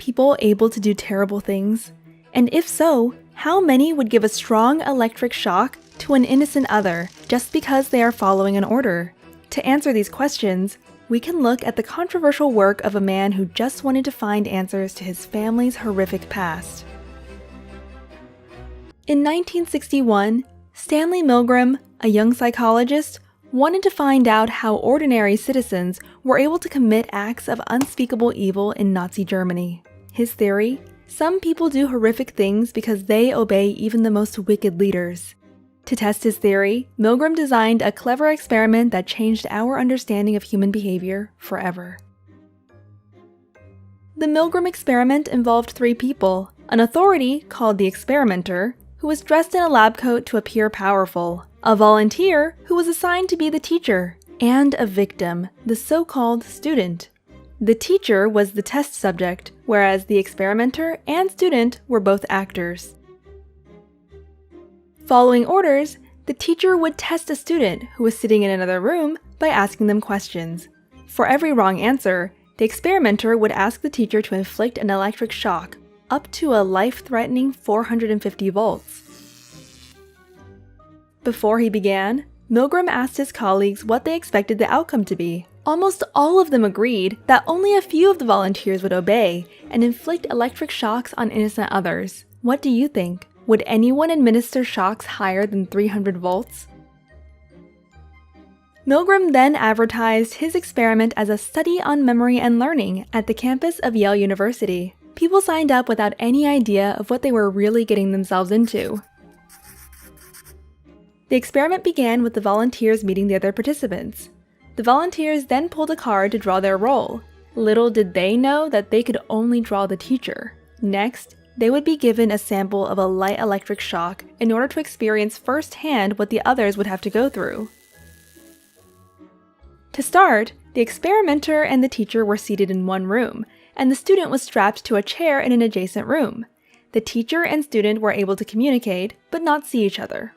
people able to do terrible things? And if so, how many would give a strong electric shock to an innocent other just because they are following an order? To answer these questions, we can look at the controversial work of a man who just wanted to find answers to his family's horrific past. In 1961, Stanley Milgram, a young psychologist, wanted to find out how ordinary citizens were able to commit acts of unspeakable evil in Nazi Germany. His theory: some people do horrific things because they obey even the most wicked leaders. To test his theory, Milgram designed a clever experiment that changed our understanding of human behavior forever. The Milgram experiment involved 3 people: an authority, called the experimenter, who was dressed in a lab coat to appear powerful, a volunteer, who was assigned to be the teacher, and a victim, the so-called student. The teacher was the test subject, whereas the experimenter and student were both actors. Following orders, the teacher would test a student who was sitting in another room by asking them questions. For every wrong answer, the experimenter would ask the teacher to inflict an electric shock, up to a life-threatening 450 volts. Before he began, Milgram asked his colleagues what they expected the outcome to be. Almost all of them agreed that only a few of the volunteers would obey and inflict electric shocks on innocent others. What do you think? Would anyone administer shocks higher than 300 volts? Milgram then advertised his experiment as a study on memory and learning at the campus of Yale University. People signed up without any idea of what they were really getting themselves into. The experiment began with the volunteers meeting the other participants. The volunteers then pulled a card to draw their role. Little did they know that they could only draw the teacher. Next, they would be given a sample of a light electric shock in order to experience firsthand what the others would have to go through. To start, the experimenter and the teacher were seated in one room, and the student was strapped to a chair in an adjacent room. The teacher and student were able to communicate, but not see each other.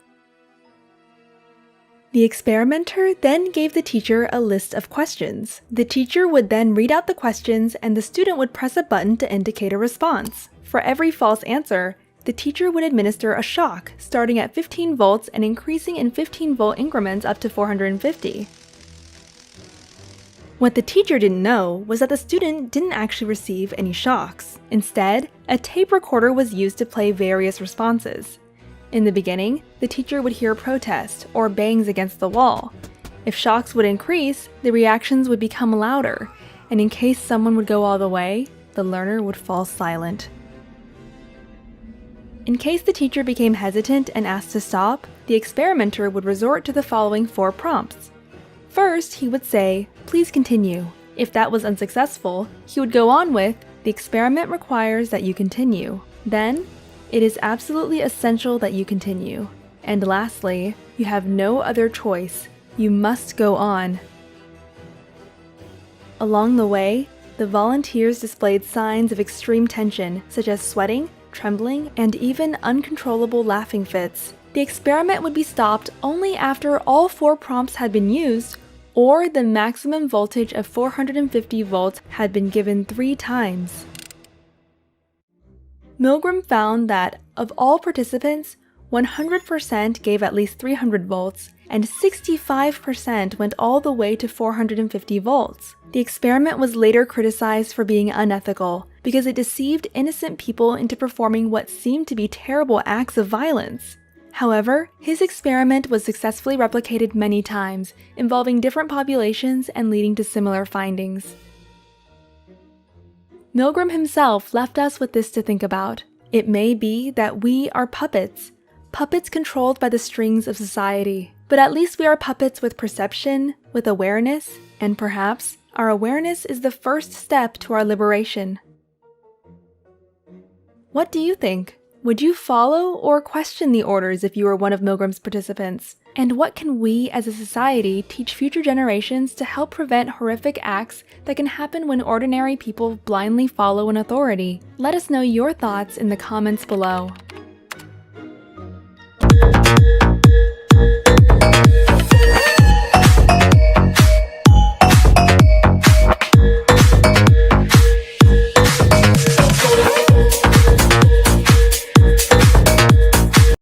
The experimenter then gave the teacher a list of questions. The teacher would then read out the questions and the student would press a button to indicate a response. For every false answer, the teacher would administer a shock, starting at 15 volts and increasing in 15-volt increments up to 450. What the teacher didn't know was that the student didn't actually receive any shocks. Instead, a tape recorder was used to play various responses. In the beginning, the teacher would hear protest or bangs against the wall. If shocks would increase, the reactions would become louder, and in case someone would go all the way, the learner would fall silent. In case the teacher became hesitant and asked to stop, the experimenter would resort to the following 4 prompts. First, he would say, "Please continue." If that was unsuccessful, he would go on with, "The experiment requires that you continue." Then, "It is absolutely essential that you continue." And lastly, "You have no other choice. You must go on." Along the way, the volunteers displayed signs of extreme tension, such as sweating, trembling, and even uncontrollable laughing fits. The experiment would be stopped only after all 4 prompts had been used, or the maximum voltage of 450 volts had been given 3 times. Milgram found that, of all participants, 100% gave at least 300 volts, and 65% went all the way to 450 volts. The experiment was later criticized for being unethical, because it deceived innocent people into performing what seemed to be terrible acts of violence. However, his experiment was successfully replicated many times, involving different populations and leading to similar findings. Milgram himself left us with this to think about. It may be that we are puppets controlled by the strings of society. But at least we are puppets with perception, with awareness, and perhaps our awareness is the first step to our liberation. What do you think? Would you follow or question the orders if you were one of Milgram's participants? And what can we as a society teach future generations to help prevent horrific acts that can happen when ordinary people blindly follow an authority? Let us know your thoughts in the comments below.